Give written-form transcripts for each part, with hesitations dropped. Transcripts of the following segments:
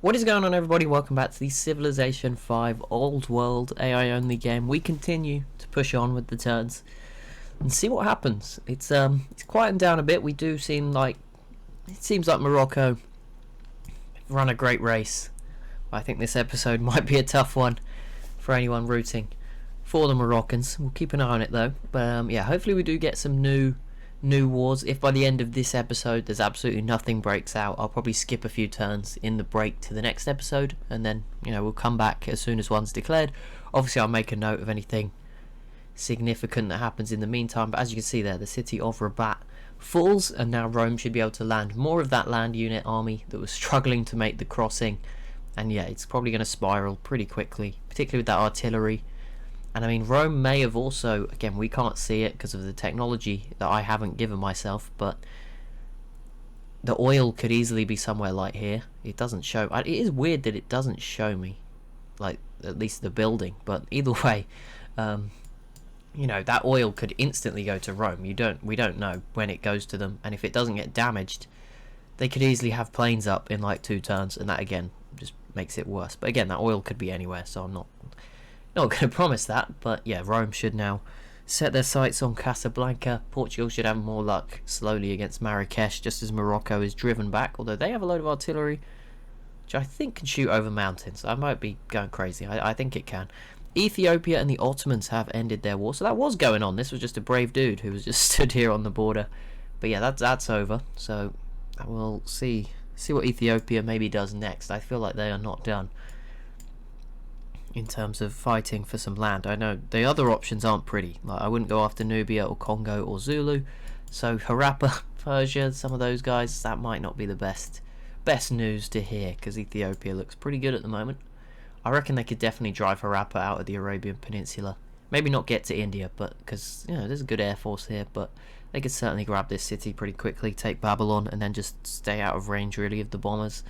What is going on, everybody? Welcome back to the Civilization 5 Old World AI only game. We continue to push on with the turns and see what happens. It's quieting down a bit. We do seem like it seems like Morocco run a great race. I think this episode might be a tough one for anyone rooting for the Moroccans. We'll keep an eye on it though. But yeah, hopefully we do get some new wars. If by the end of this episode there's absolutely nothing breaks out, I'll probably skip a few turns in the break to the next episode, and then we'll come back as soon as one's declared. Obviously I'll make a note of anything significant that happens in the meantime, but as you can see there, the city of Rabat falls, and now Rome should be able to land more of that land unit army that was struggling to make the crossing. And yeah, it's probably going to spiral pretty quickly, particularly with that artillery. And I mean, Rome may have also, again, we can't see it because of the technology that I haven't given myself, but the oil could easily be somewhere like here. It doesn't show. It is weird that it doesn't show me, like, at least the building. But either way, that oil could instantly go to Rome. We don't know when it goes to them, and if it doesn't get damaged, they could easily have planes up in like 2 turns, and that again just makes it worse. But again, that oil could be anywhere, so I'm not going to promise that. But yeah, Rome should now set their sights on Casablanca. Portugal should have more luck slowly against Marrakesh, just as Morocco is driven back, although they have a load of artillery which I think can shoot over mountains. I might be going crazy. I think it can. Ethiopia and the Ottomans have ended their war, so that was going on. This was just a brave dude who was just stood here on the border. But yeah, that's over, so we'll see what Ethiopia maybe does next. I feel like they are not done in terms of fighting for some land. I know the other options aren't pretty. Like, I wouldn't go after Nubia or Congo or Zulu. So Harappa, Persia, some of those guys, that might not be the best news to hear, because Ethiopia looks pretty good at the moment. I reckon they could definitely drive Harappa out of the Arabian Peninsula. Maybe not get to India, but because there's a good air force here, but they could certainly grab this city pretty quickly, take Babylon, and then just stay out of range really of the bombers.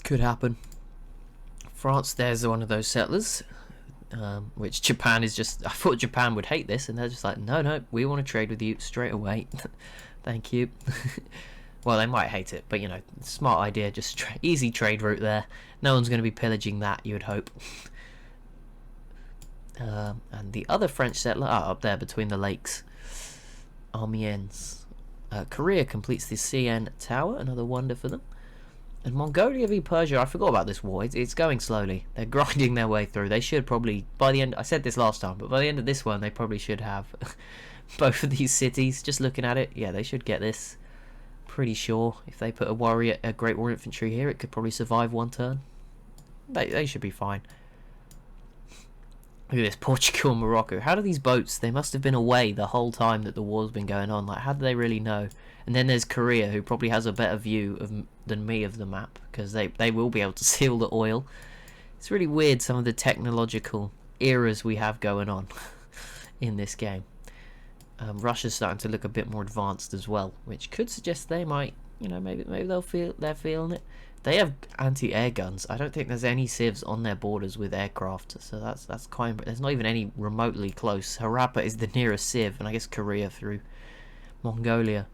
Could happen. France, there's one of those settlers, which Japan is just... I thought Japan would hate this, and they're just like, no, we want to trade with you straight away. Thank you. Well, they might hate it, but smart idea, just easy trade route there. No one's going to be pillaging that, you would hope. And the other French settler, up there between the lakes, Amiens. Korea completes the CN Tower, another wonder for them. And Mongolia v Persia, I forgot about this war. It's going slowly. They're grinding their way through. They should probably, by the end, I said this last time, but by the end of this one, they probably should have both of these cities. Just looking at it, yeah, they should get this. Pretty sure if they put a Great War Infantry here, it could probably survive 1 turn. They should be fine. Look at this, Portugal and Morocco. How do these boats, they must have been away the whole time that the war's been going on. Like, how do they really know? And then there's Korea, who probably has a better view than me of the map, because they will be able to see all the oil. It's really weird, some of the technological eras we have going on in this game. Russia's starting to look a bit more advanced as well, which could suggest they might, maybe they're feeling it. They have anti-air guns. I don't think there's any civs on their borders with aircraft, so that's quite. There's not even any remotely close. Harappa is the nearest civ, and I guess Korea through Mongolia.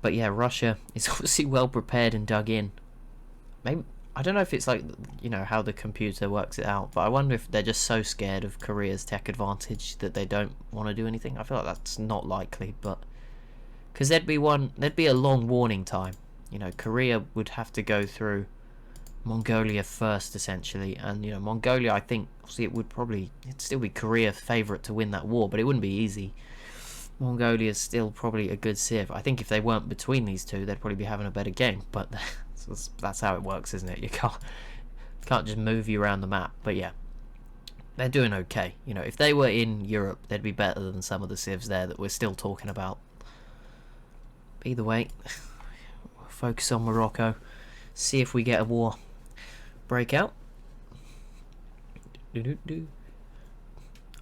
But yeah, Russia is obviously well prepared and dug in. Maybe I don't know if it's like how the computer works it out, but I wonder if they're just so scared of Korea's tech advantage that they don't want to do anything. I feel like that's not likely, but because there'd be a long warning time. Korea would have to go through Mongolia first, essentially, and Mongolia, I think, obviously it'd still be Korea's favourite to win that war, but it wouldn't be easy. Mongolia's still probably a good civ. I think if they weren't between these two, they'd probably be having a better game, but that's how it works, isn't it? You can't just move you around the map. But yeah, they're doing okay. If they were in Europe, they'd be better than some of the civs there that we're still talking about. Either way, focus on Morocco, see if we get a war breakout.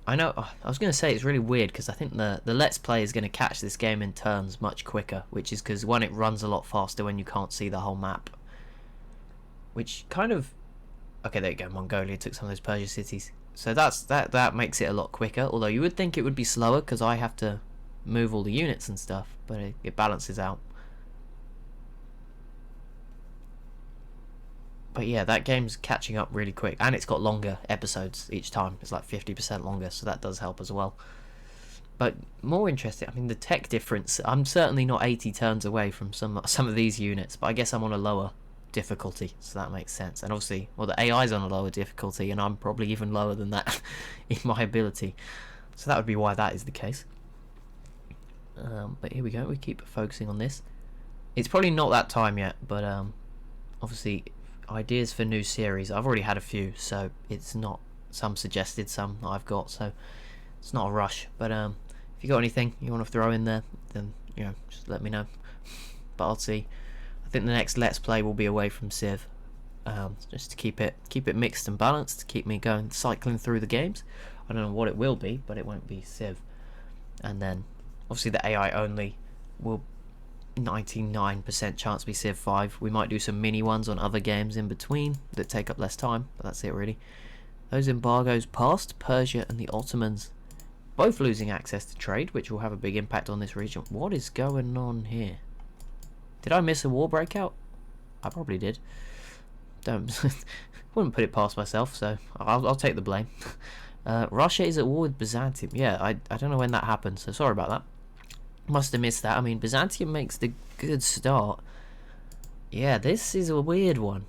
I know, I was going to say it's really weird because I think the Let's Play is going to catch this game in turns much quicker, which is because, one, it runs a lot faster when you can't see the whole map. Which kind of... Okay, there you go, Mongolia took some of those Persia cities. So that makes it a lot quicker, although you would think it would be slower because I have to move all the units and stuff, but it balances out. But yeah, that game's catching up really quick, and it's got longer episodes each time. It's like 50% longer, so that does help as well. But more interesting, I mean, the tech difference. I'm certainly not 80 turns away from some of these units, but I guess I'm on a lower difficulty, so that makes sense. And obviously, well, the AI's on a lower difficulty, and I'm probably even lower than that in my ability. So that would be why that is the case. But here we go. We keep focusing on this. It's probably not that time yet, but obviously, ideas for new series. I've already had a few, so it's not some suggested, some that I've got, so it's not a rush. But if you got anything you want to throw in there, then just let me know. But I'll see. I think the next Let's Play will be away from Civ, just to keep it mixed and balanced, to keep me going, cycling through the games. I don't know what it will be, but it won't be Civ. And then obviously the AI only will 99% chance to be Civ 5. We might do some mini ones on other games in between that take up less time, but that's it really. Those embargoes passed. Persia and the Ottomans both losing access to trade, which will have a big impact on this region. What is going on here? Did I miss a war breakout? I probably did. Wouldn't put it past myself, so I'll take the blame. Russia is at war with Byzantium. Yeah, I don't know when that happened, so sorry about that. Must have missed that. I mean, Byzantium makes the good start. Yeah, this is a weird one.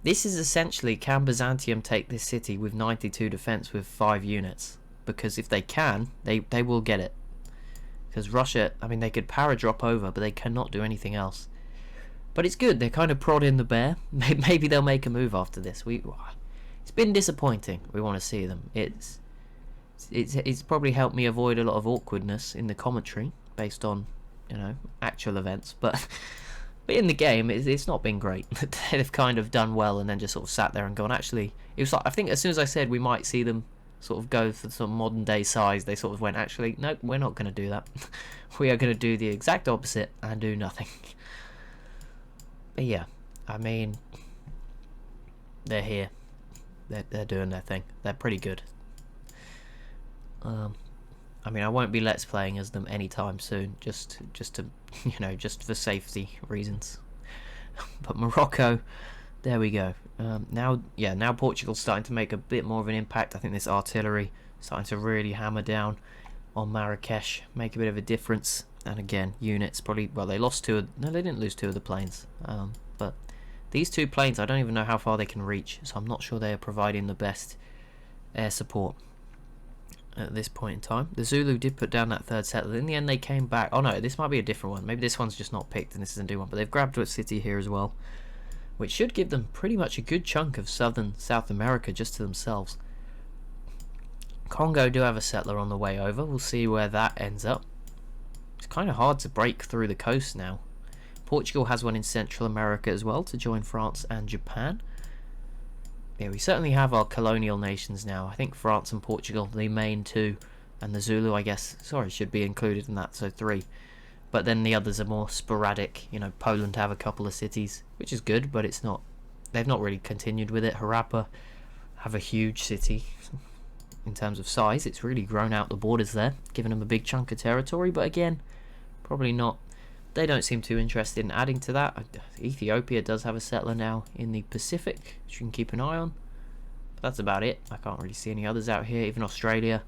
This is essentially, can Byzantium take this city with 92 defense with 5 units? Because if they can, they will get it. Because Russia, I mean, they could power drop over, but they cannot do anything else. But it's good. They're kind of prodding the bear. Maybe they'll make a move after this. It's been disappointing. We want to see them. It's probably helped me avoid a lot of awkwardness in the commentary based on actual events. But in the game, it's not been great. They've kind of done well and then just sort of sat there and gone. Actually, it was like, I think as soon as I said we might see them sort of go for some modern day size, they sort of went, actually, no, we're not going to do that. We are going to do the exact opposite and do nothing. But yeah, I mean, they're here. They're doing their thing. They're pretty good. I mean, I won't be let's playing as them anytime soon, just to just for safety reasons. But Morocco, there we go. Now Portugal's starting to make a bit more of an impact. I think this artillery starting to really hammer down on Marrakesh, make a bit of a difference. And again, units probably, well, they lost two. No, they didn't lose 2 of the planes. But these 2 planes, I don't even know how far they can reach, so I'm not sure they are providing the best air support at this point in time. The Zulu did put down that 3rd settler. In the end, they came back. Oh no, this might be a different one. Maybe this one's just not picked and this is a new one. But they've grabbed a city here as well, which should give them pretty much a good chunk of southern South America just to themselves. Congo do have a settler on the way over. We'll see where that ends up. It's kind of hard to break through the coast now. Portugal has one in Central America as well to join France and Japan. Yeah, we certainly have our colonial nations now. I think France and Portugal, the main 2, and the Zulu, I guess, should be included in that, so 3. But then the others are more sporadic. Poland have a couple of cities, which is good, but it's not. They've not really continued with it. Harappa have a huge city in terms of size. It's really grown out the borders there, giving them a big chunk of territory. But again, probably not. They don't seem too interested in adding to that. Ethiopia does have a settler now in the Pacific, which you can keep an eye on. But that's about it. I can't really see any others out here. Even Australia,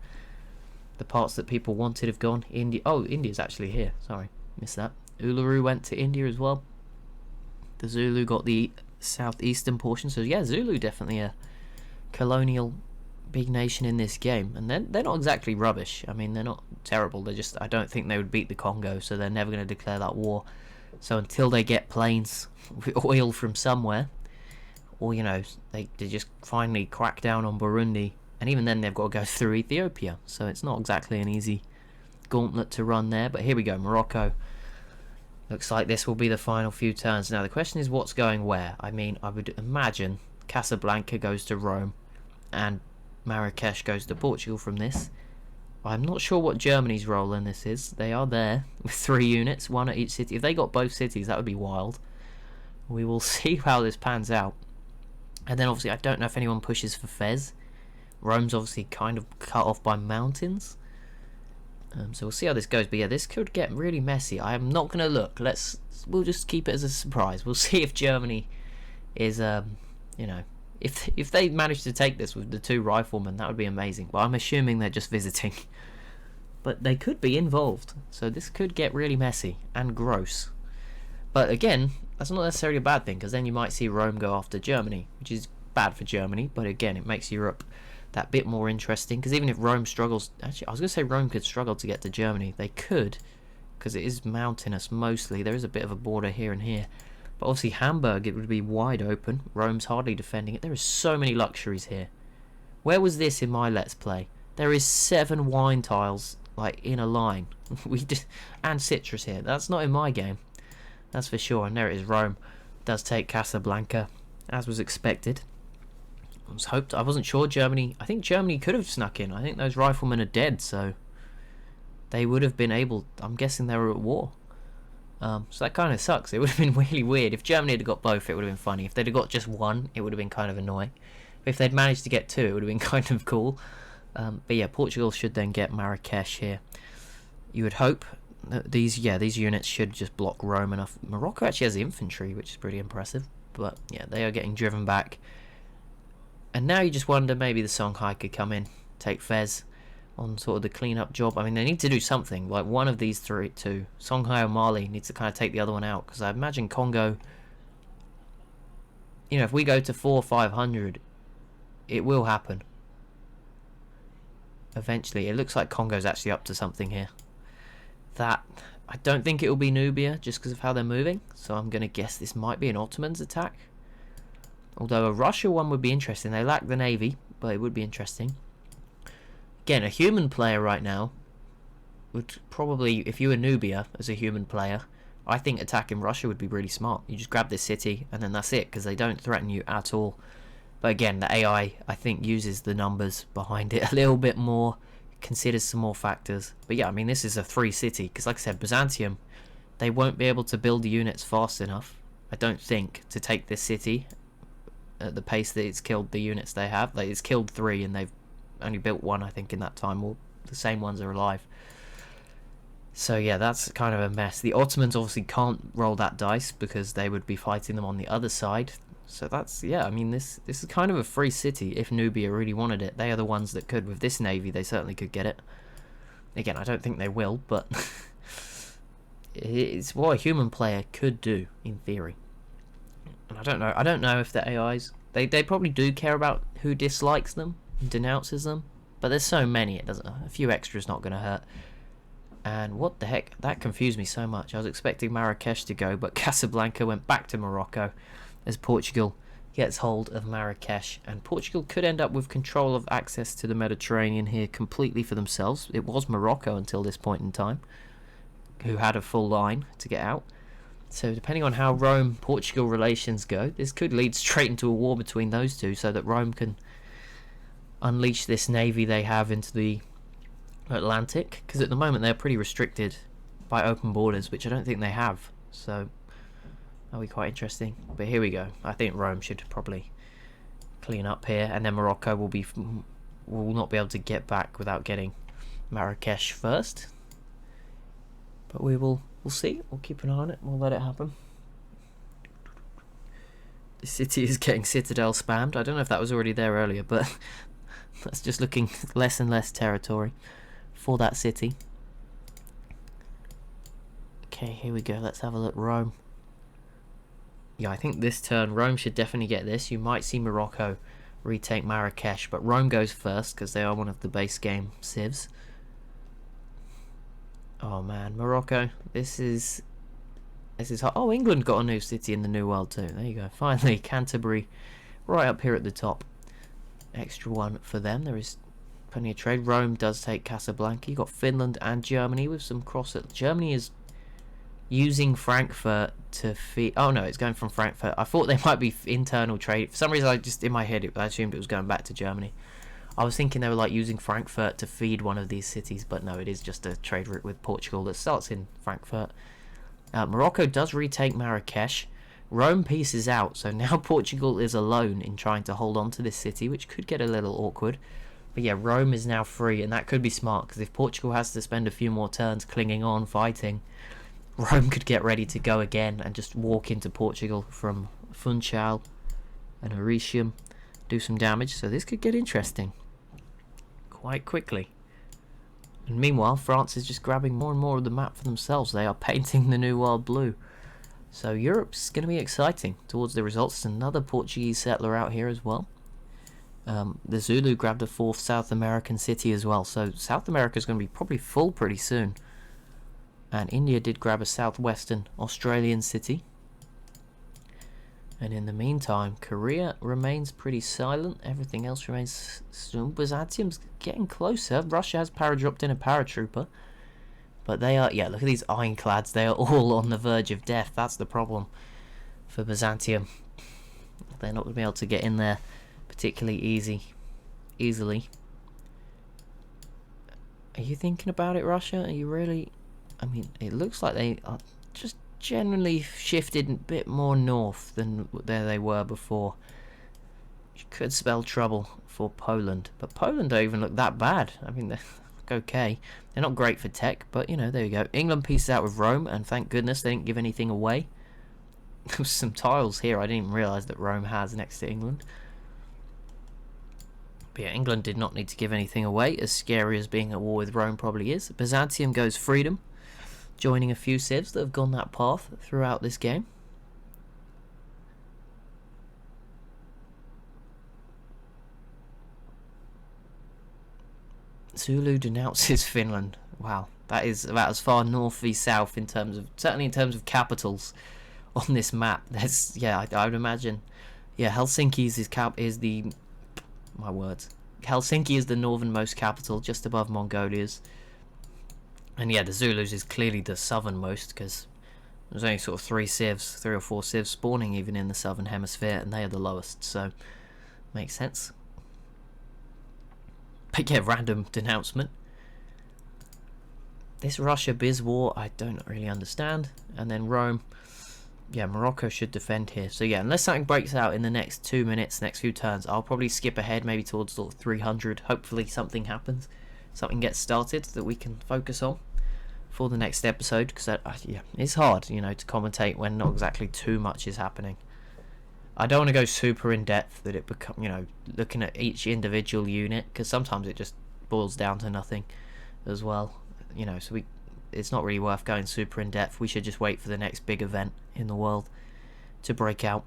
the parts that people wanted have gone. India's actually here. Sorry, missed that. Uluru went to India as well. The Zulu got the southeastern portion. So yeah, Zulu definitely a colonial big nation in this game, and they're not exactly rubbish. I mean, they're not terrible. They're just, I don't think they would beat the Congo, so they're never going to declare that war. So until they get planes with oil from somewhere, or they just finally crack down on Burundi, and even then they've got to go through Ethiopia, so it's not exactly an easy gauntlet to run there. But here we go, Morocco. Looks like this will be the final few turns. Now the question is, what's going where? I mean, I would imagine Casablanca goes to Rome and Marrakesh goes to Portugal from this. I'm not sure what Germany's role in this is. They are there with 3 units, 1 at each city. If they got both cities, that would be wild. We will see how this pans out. And then obviously I don't know if anyone pushes for Fez. Rome's obviously kind of cut off by mountains. So we'll see how this goes. But yeah, this could get really messy. I am not going to look. We'll just keep it as a surprise. We'll see if Germany is, you know, if they manage to take this with the 2 riflemen, that would be amazing. But I'm assuming they're just visiting. But they could be involved, so this could get really messy and gross. But again, that's not necessarily a bad thing, because then you might see Rome go after Germany, which is bad for Germany, but again, it makes Europe that bit more interesting, because even if Rome struggles... Actually, I was going to say Rome could struggle to get to Germany. They could, because it is mountainous mostly. There is a bit of a border here and here. But obviously Hamburg, it would be wide open. Rome's hardly defending it. There is so many luxuries here. Where was this in my Let's Play? There is 7 wine tiles, like, in a line. And citrus here. That's not in my game. That's for sure. And there it is. Rome does take Casablanca, as was expected. I wasn't sure Germany... I think Germany could have snuck in. I think those riflemen are dead, so... They would have been able... I'm guessing they were at war. So that kind of sucks. It would have been really weird. If Germany had got both, it would have been funny. If they'd have got just one, it would have been kind of annoying. But if they'd managed to get 2, it would have been kind of cool. But yeah, Portugal should then get Marrakesh here. You would hope that these units should just block Rome enough. Morocco actually has infantry, which is pretty impressive. But yeah, they are getting driven back. And now you just wonder, maybe the Songhai could come in, take Fez on sort of the clean-up job. I mean, they need to do something. Like, one of these two, Songhai or Mali, needs to kind of take the other one out. Because I imagine Congo... You know, if we go to 400 or 500, it will happen. Eventually. It looks like Congo's actually up to something here. That... I don't think it will be Nubia, just because of how they're moving. So I'm going to guess this might be an Ottoman's attack. Although a Russia one would be interesting. They lack the navy, but it would be interesting. Again, a human player right now would probably, if you were Nubia as a human player, I think attacking Russia would be really smart. You just grab this city and then that's it, because they don't threaten you at all. But again, the AI, I think, uses the numbers behind it a little bit more, considers some more factors. But yeah, I mean, this is a free city, because like I said, Byzantium, they won't be able to build the units fast enough, I don't think, to take this city at the pace that it's killed the units they have. Like, it's killed 3 and they've only built 1, I think, in that time. Well, the same ones are alive. So yeah, that's kind of a mess. The Ottomans obviously can't roll that dice because they would be fighting them on the other side. So that's, yeah, I mean, this is kind of a free city if Nubia really wanted it. They are the ones that could. With this navy, they certainly could get it. Again, I don't think they will, but it's what a human player could do, in theory. And I don't know if the AIs... They probably do care about who dislikes them and denounces them. But there's so many, it doesn't... A few extras not going to hurt. And what the heck? That confused me so much. I was expecting Marrakesh to go, but Casablanca went back to Morocco as Portugal gets hold of Marrakesh. And Portugal could end up with control of access to the Mediterranean here completely for themselves. It was Morocco until this point in time, who had a full line to get out. So depending on how Rome-Portugal relations go, this could lead straight into a war between those two, so that Rome can unleash this navy they have into the Atlantic, because at the moment they're pretty restricted by open borders, which I don't think they have. So that'll be quite interesting. But here we go. I think Rome should probably clean up here, and then Morocco will not be able to get back without getting Marrakesh first. But we'll see. We'll keep an eye on it. We'll let it happen. The city is getting citadel spammed. I don't know if that was already there earlier, but that's just looking less and less territory for that city. Okay, here we go. Let's have a look. Rome. Yeah, I think this turn Rome should definitely get this. You might see Morocco retake Marrakesh, but Rome goes first because they are one of the base game civs. Oh man, Morocco. This is hard. Oh, England got a new city in the New World too. There you go. Finally, Canterbury, right up here at the top. Extra one for them. There is plenty of trade. Rome does take Casablanca. You got Finland and Germany with some cross. Germany is using Frankfurt to feed. Oh no, it's going from Frankfurt. I thought they might be internal trade. For some reason, I just in my head I assumed it was going back to Germany. I was thinking they were like using Frankfurt to feed one of these cities, but no, it is just a trade route with Portugal that starts in Frankfurt. Morocco does retake Marrakesh. Rome pieces out, so now Portugal is alone in trying to hold on to this city, which could get a little awkward. But yeah, Rome is now free, and that could be smart, because if Portugal has to spend a few more turns clinging on, fighting, Rome could get ready to go again and just walk into Portugal from Funchal. and Oricium do some damage. So this could get interesting quite quickly. And meanwhile, France is just grabbing more and more of the map for themselves. They are painting the New World blue. So Europe's going to be exciting towards the results. Another Portuguese settler out here as well. The Zulu grabbed a 4th South American city as well. So South America is going to be probably full pretty soon. And India did grab a southwestern Australian city. And in the meantime, Korea remains pretty silent. Everything else remains still. Byzantium's getting closer. Russia has paradropped in a paratrooper. But they are, yeah, look at these ironclads. They are all on the verge of death. That's the problem for Byzantium. They're not going to be able to get in there particularly easily. Are you thinking about it, Russia? Are you really? I mean, it looks like they are just generally shifted a bit more north than there they were before. Which could spell trouble for Poland. But Poland don't even look that bad. I mean, they're okay. They're not great for tech, but you know, there you go. England pieces out with Rome, and thank goodness they didn't give anything away. There's some tiles here I didn't even realise that Rome has next to England. But yeah, England did not need to give anything away, as scary as being at war with Rome probably is. Byzantium goes freedom, joining a few civs that have gone that path throughout this game. Zulu denounces Finland. Wow, that is about as far north v south in terms of, certainly in terms of capitals on this map. There's, yeah, I would imagine, yeah, Helsinki is the, my words, Helsinki is the northernmost capital, just above Mongolia's. And yeah, the Zulus is clearly the southernmost, because there's only sort of 3 or 4 civs spawning even in the southern hemisphere, and they are the lowest, so makes sense. But yeah, random denouncement. This Russia-Biz war, I don't really understand. And then Rome, yeah, Morocco should defend here. So yeah, unless something breaks out in the next 2 minutes, next few turns, I'll probably skip ahead maybe towards sort of 300. Hopefully something happens. Something gets started that we can focus on for the next episode, because yeah, it's hard, you know, to commentate when not exactly too much is happening. I don't want to go super in depth that it become, you know, looking at each individual unit, because sometimes it just boils down to nothing as well, you know, so it's not really worth going super in depth. We should just wait for the next big event in the world to break out,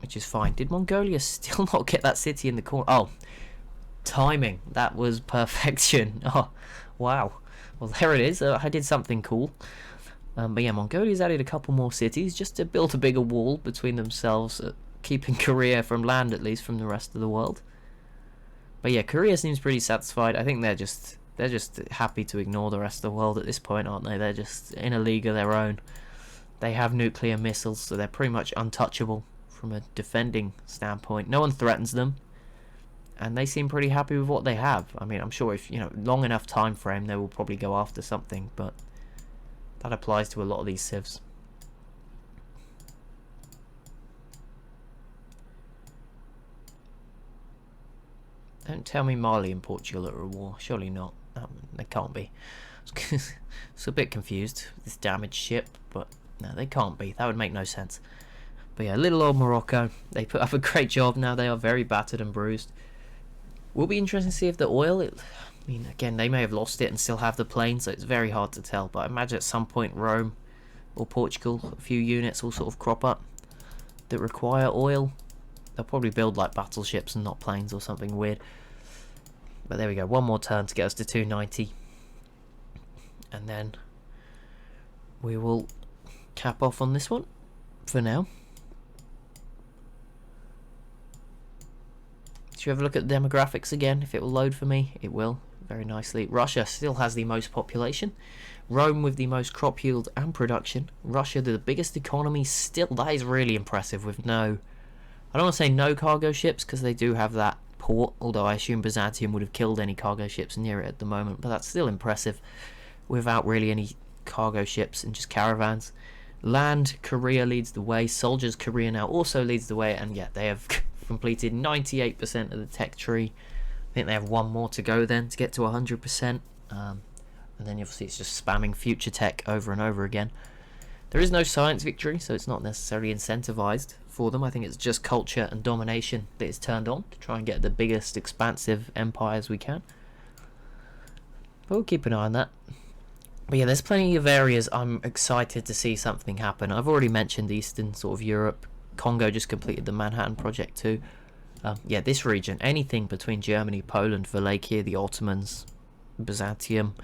which is fine. Did Mongolia still not get that city in the corner? Oh, timing, that was perfection. Oh wow, well there it is. I did something cool. But yeah, Mongolia's added a couple more cities just to build a bigger wall between themselves, keeping Korea from land, at least from the rest of the world. But yeah, Korea seems pretty satisfied. I think they're just happy to ignore the rest of the world at this point, aren't they? They're just in a league of their own. They have nuclear missiles, so they're pretty much untouchable from a defending standpoint. No one threatens them, and they seem pretty happy with what they have. I mean, I'm sure if, you know, long enough time frame, they will probably go after something, but that applies to a lot of these civs. Don't tell me Mali and Portugal are at war. Surely not. They can't be. It's a bit confused with this damaged ship, but no, they can't be. That would make no sense. But yeah, little old Morocco. They put up a great job now. They are very battered and bruised. Will be interesting to see if the oil... I mean, again, they may have lost it and still have the plane, so it's very hard to tell. But I imagine at some point Rome or Portugal, a few units will sort of crop up that require oil. They'll probably build like battleships and not planes or something weird. But there we go, one more turn to get us to 290. And then we will cap off on this one for now. Should we have a look at the demographics again? If it will load for me, it will very nicely. Russia still has the most population. Rome with the most crop yield and production. Russia, the biggest economy still. That is really impressive with no... I don't want to say no cargo ships, because they do have that port, although I assume Byzantium would have killed any cargo ships near it at the moment, but that's still impressive without really any cargo ships and just caravans. Land, Korea leads the way. Soldiers, Korea now also leads the way, and yeah, they have completed 98% of the tech tree. I think they have one more to go then to get to 100%, and then obviously it's just spamming future tech over and over again. There is no science victory, so it's not necessarily incentivized for them. I think it's just culture and domination that is turned on to try and get the biggest expansive empires we can. But we'll keep an eye on that. But yeah, there's plenty of areas I'm excited to see something happen. I've already mentioned Eastern sort of Europe. Congo just completed the Manhattan Project too. Yeah, this region, anything between Germany, Poland, Wallachia, the Ottomans, Byzantium,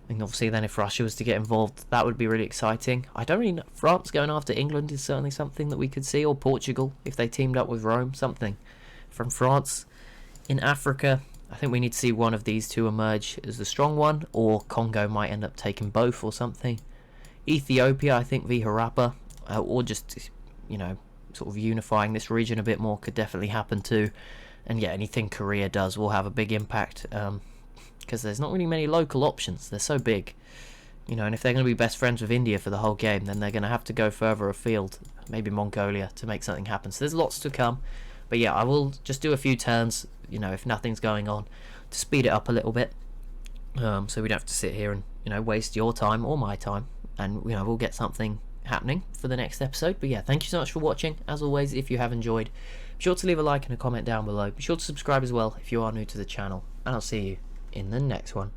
and obviously then if Russia was to get involved, that would be really exciting. I don't really know. France going after England is certainly something that we could see, or Portugal if they teamed up with Rome, something from France. In Africa, I think we need to see one of these two emerge as the strong one, or Congo might end up taking both or something. Ethiopia, I think via Harappa, or just, you know, sort of unifying this region a bit more could definitely happen too. And yeah, anything Korea does will have a big impact, because there's not really many local options. They're so big, you know, and if they're going to be best friends with India for the whole game, then they're going to have to go further afield, maybe Mongolia, to make something happen. So there's lots to come. But yeah, I will just do a few turns, you know, if nothing's going on, to speed it up a little bit, so we don't have to sit here and, you know, waste your time or my time, and, you know, we'll get something happening for the next episode. But yeah, thank you so much for watching. As always, if you have enjoyed, be sure to leave a like and a comment down below. Be sure to subscribe as well if you are new to the channel, and I'll see you in the next one.